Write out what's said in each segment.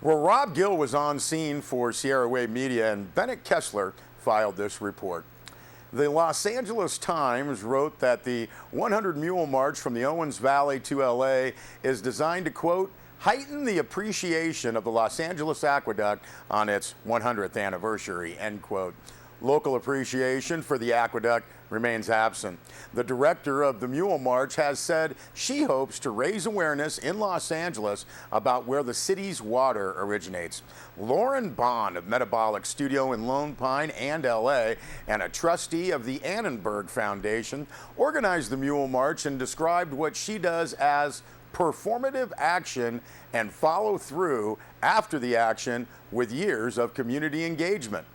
Well, Rob Gill was on scene for Sierra Wave Media, and Bennett Kessler filed this report. The Los Angeles Times wrote that the 100 Mule March from the Owens Valley to LA is designed to, quote, heighten the appreciation of the Los Angeles Aqueduct on its 100th anniversary, end quote. Local appreciation for the aqueduct remains absent. The director of the Mule March has said she hopes to raise awareness in Los Angeles about where the city's water originates. Lauren Bond of Metabolic Studio in Lone Pine and LA, and a trustee of the Annenberg Foundation, organized the Mule March and described what she does as performative action and follow through after the action with years of community engagement.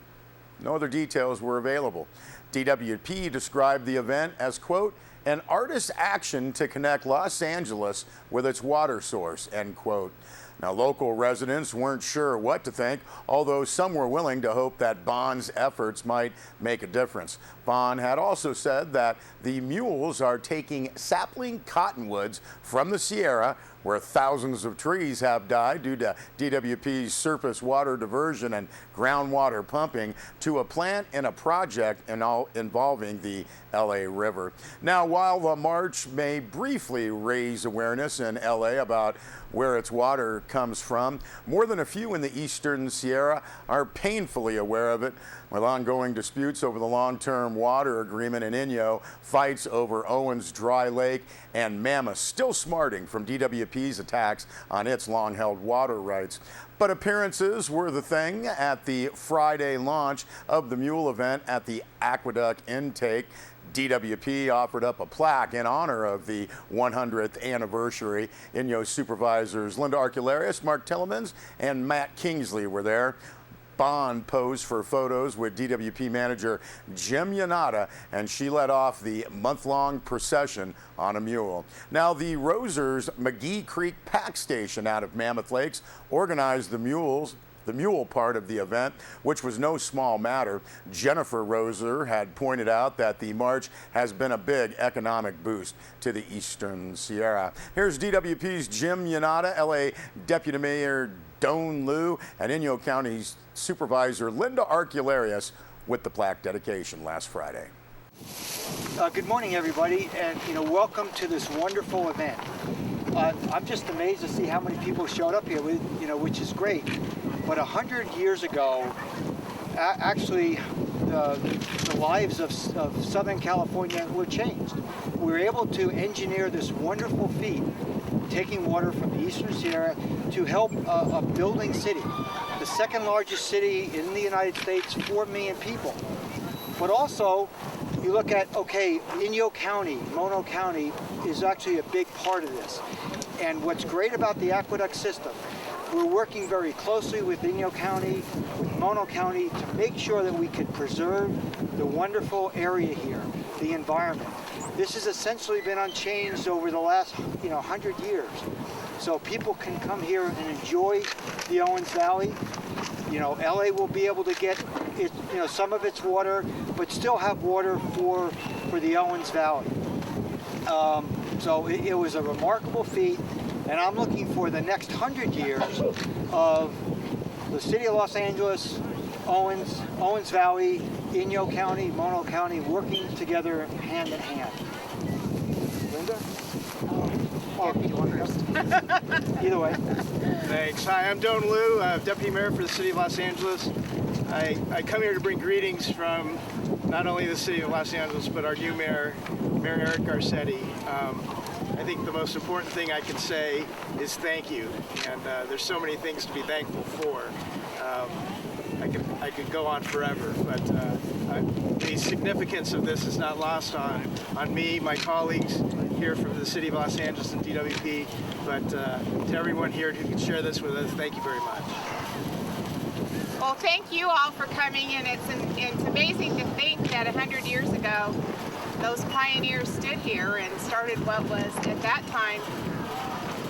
No other details were available. DWP described the event as, quote, an artist's action to connect Los Angeles with its water source, end quote. Now, local residents weren't sure what to think, although some were willing to hope that Bond's efforts might make a difference. Bond had also said that the mules are taking sapling cottonwoods from the Sierra, where thousands of trees have died due to DWP's surface water diversion and groundwater pumping, to a plant in a project involving the LA River. Now, while the march may briefly raise awareness in LA about where its water comes from, more than a few in the eastern Sierra are painfully aware of it, with ongoing disputes over the long-term water agreement in Inyo, fights over Owens Dry Lake, and Mammoth still smarting from DWP's attacks on its long-held water rights. But appearances were the thing at the Friday launch of the Mule event at the Aqueduct Intake. DWP offered up a plaque in honor of the 100th anniversary. Inyo supervisors Linda Arcularius, Mark Tillemans, and Matt Kingsley were there. Bond posed for photos with DWP manager Jim Yanata, and she led off the month-long procession on a mule. Now, the Rosers McGee Creek Pack Station out of Mammoth Lakes organized the mule part of the event, which was no small matter. Jennifer Roser had pointed out that the march has been a big economic boost to the eastern Sierra. Here's DWP's Jim Yanata, LA Deputy Mayor Doan Liu, and Inyo County's Supervisor Linda Arcularius with the plaque dedication last Friday. Good morning, everybody, and welcome to this wonderful event. I'm just amazed to see how many people showed up here, which is great. But 100 years ago, actually, the lives of Southern California were changed. We were able to engineer this wonderful feat, taking water from the Eastern Sierra to help a building city, the second largest city in the United States, 4 million people. But also, you look at, Inyo County, Mono County is actually a big part of this. And what's great about the aqueduct system, we're working very closely with Inyo County, with Mono County, to make sure that we could preserve the wonderful area here, the environment. This has essentially been unchanged over the last 100 years. So people can come here and enjoy the Owens Valley. LA will be able to get some of its water, but still have water for the Owens Valley. So it was a remarkable feat, and I'm looking for the next 100 years of the city of Los Angeles, Owens Valley, Inyo County, Mono County working together hand in hand. Linda? You want first? Either way. Thanks. Hi, I'm Doan Liu, Deputy Mayor for the City of Los Angeles. I come here to bring greetings from not only the City of Los Angeles, but our new Mayor Eric Garcetti. I think the most important thing I can say is thank you, and there's so many things to be thankful for. I could go on forever, but the significance of this is not lost on me, my colleagues here from the City of Los Angeles and DWP, but to everyone here who can share this with us, thank you very much. Well, thank you all for coming, and it's amazing to think that 100 years ago, those pioneers stood here and started what was, at that time,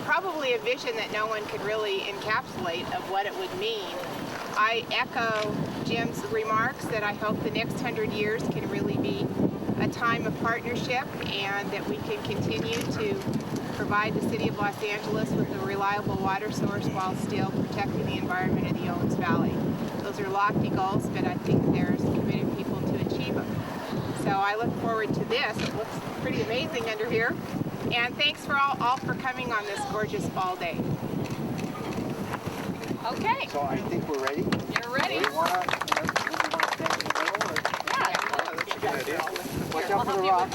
probably a vision that no one could really encapsulate of what it would mean. I echo Jim's remarks that I hope the next 100 years can really be a time of partnership, and that we can continue to provide the City of Los Angeles with a reliable water source while still protecting the environment of the Owens Valley. Those are lofty goals, but I think there's committed people to achieve them. So I look forward to this. It looks pretty amazing under here. And thanks for all for coming on this gorgeous fall day. Okay. So I think we're ready. You're ready? You wanna stand in the middle, or? Yeah. That's a good idea. Watch out for the rock.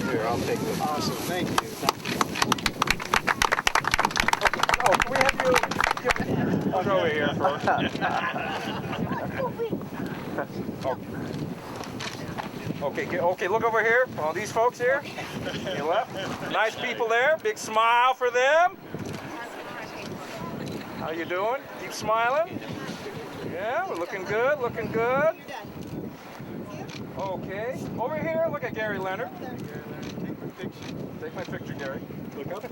Here, I'll take this. Awesome, thank you. Oh, can we have you? I'll go over here first. Okay, look over here. All these folks here. Your left. Nice people there. Big smile for them. How you doing? Keep smiling. Yeah, we're looking good, looking good. Okay. Over here, look at Gary Leonard. Take my picture, Gary. Look up.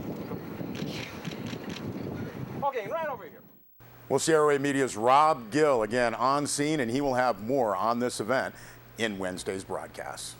Okay, right over here. Well, CRA Media's Rob Gill again on scene, and he will have more on this event in Wednesday's broadcast.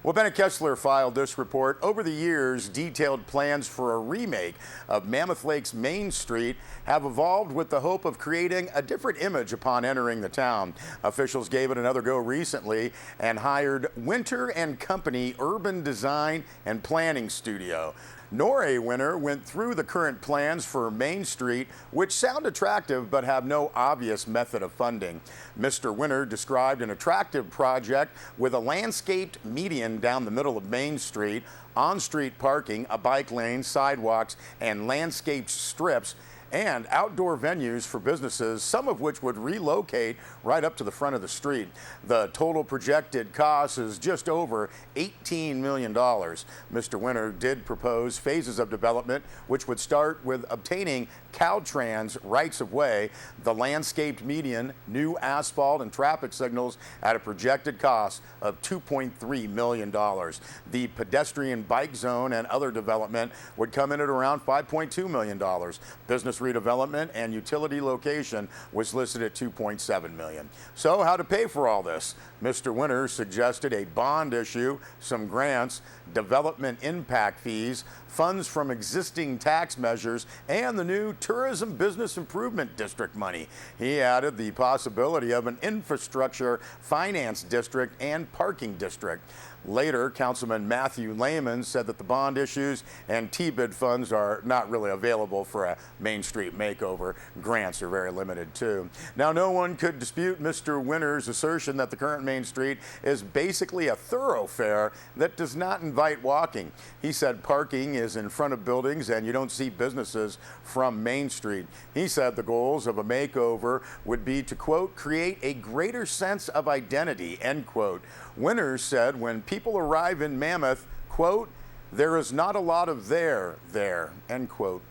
Well, Bennett Kessler filed this report. Over the years, detailed plans for a remake of Mammoth Lakes Main Street have evolved with the hope of creating a different image upon entering the town. Officials gave it another go recently and hired Winter & Company Urban Design and Planning Studio. Norrie Winter went through the current plans for Main Street, which sound attractive but have no obvious method of funding. Mr. Winter described an attractive project with a landscaped median down the middle of Main Street, on-street parking, a bike lane, sidewalks, and landscaped strips, and outdoor venues for businesses, some of which would relocate right up to the front of the street. The total projected cost is just over $18 million. Mr. Winter did propose phases of development, which would start with obtaining Caltrans rights of way, the landscaped median, new asphalt and traffic signals at a projected cost of $2.3 million. The pedestrian bike zone and other development would come in at around $5.2 million. Business redevelopment and utility location was listed at $2.7 million. So how to pay for all this? Mr. Winter suggested a bond issue, some grants, development impact fees, funds from existing tax measures, and the new Tourism Business Improvement District money. He added the possibility of an infrastructure finance district and parking district. Later, Councilman Matthew Lehman said that the bond issues and T-bid funds are not really available for a Main Street makeover. Grants are very limited too. Now, no one could dispute Mr. Winter's assertion that the current Main Street is basically a thoroughfare that does not invite walking. He said parking is in front of buildings and you don't see businesses from Main Street. He said the goals of a makeover would be to, quote, create a greater sense of identity, end quote. Winter said when people arrive in Mammoth, quote, there is not a lot of there, end quote.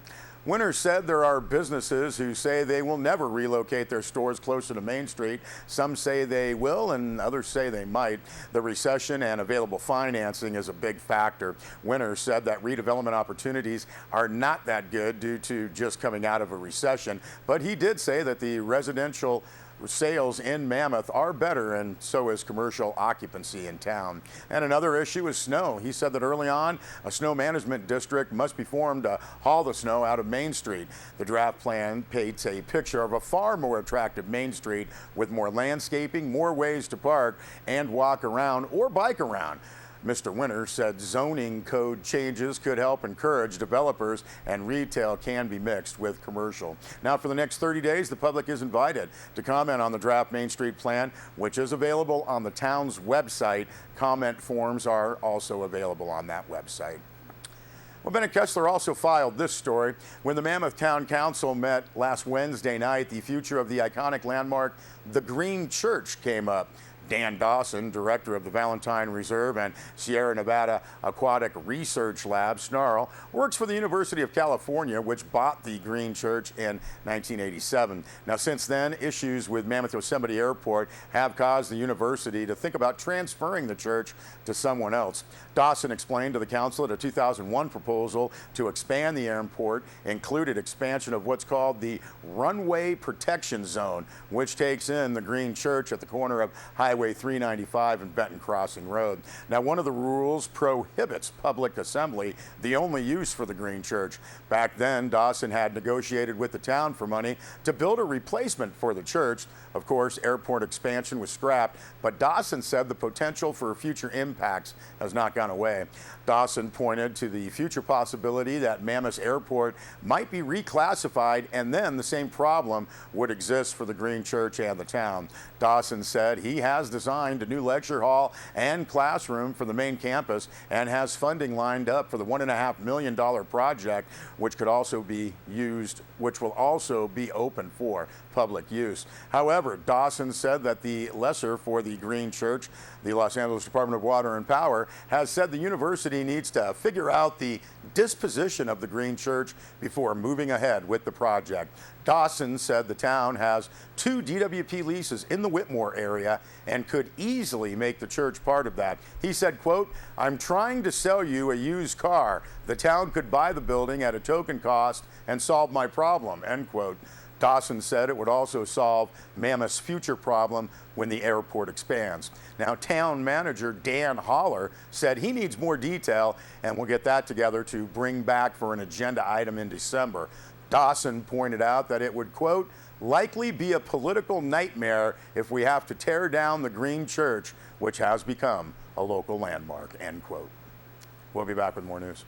Winter said there are businesses who say they will never relocate their stores closer to Main Street. Some say they will and others say they might. The recession and available financing is a big factor. Winter said that redevelopment opportunities are not that good due to just coming out of a recession, but he did say that the residential sales in Mammoth are better, and so is commercial occupancy in town. And another issue is snow. He said that early on, a snow management district must be formed to haul the snow out of Main Street. The draft plan paints a picture of a far more attractive Main Street with more landscaping, more ways to park and walk around or bike around. Mr. Winter said zoning code changes could help encourage developers and retail can be mixed with commercial. Now, for the next 30 days, the public is invited to comment on the draft Main Street plan, which is available on the town's website. Comment forms are also available on that website. Well, Bennett Kessler also filed this story. When the Mammoth Town Council met last Wednesday night, the future of the iconic landmark, the Green Church, came up. Dan Dawson, director of the Valentine Reserve and Sierra Nevada Aquatic Research Lab, SNARL, works for the University of California, which bought the Green Church in 1987. Now, since then, issues with Mammoth Yosemite Airport have caused the university to think about transferring the church to someone else. Dawson explained to the council that a 2001 proposal to expand the airport included expansion of what's called the Runway Protection Zone, which takes in the Green Church at the corner of Highway Highway 395 and Benton Crossing Road. Now, one of the rules prohibits public assembly, the only use for the Green Church. Back then, Dawson had negotiated with the town for money to build a replacement for the church. Of course, airport expansion was scrapped, but Dawson said the potential for future impacts has not gone away. Dawson pointed to the future possibility that Mammoth Airport might be reclassified, and then the same problem would exist for the Green Church and the town. Dawson said he has designed a new lecture hall and classroom for the main campus and has funding lined up for the $1.5 million project, which will also be open for public use. However, Dawson said that the lessor for the Green Church, the Los Angeles Department of Water and Power, has said the university needs to figure out the disposition of the Green Church before moving ahead with the project. Dawson said the town has 2 DWP leases in the Whitmore area and could easily make the church part of that. He said, quote, "I'm trying to sell you a used car. The town could buy the building at a token cost and solve my problem," end quote. Dawson said it would also solve Mammoth's future problem when the airport expands. Now, town manager Dan Holler said he needs more detail, and we'll get that together to bring back for an agenda item in December. Dawson pointed out that it would, quote, "likely be a political nightmare if we have to tear down the Green Church, which has become a local landmark," end quote. We'll be back with more news.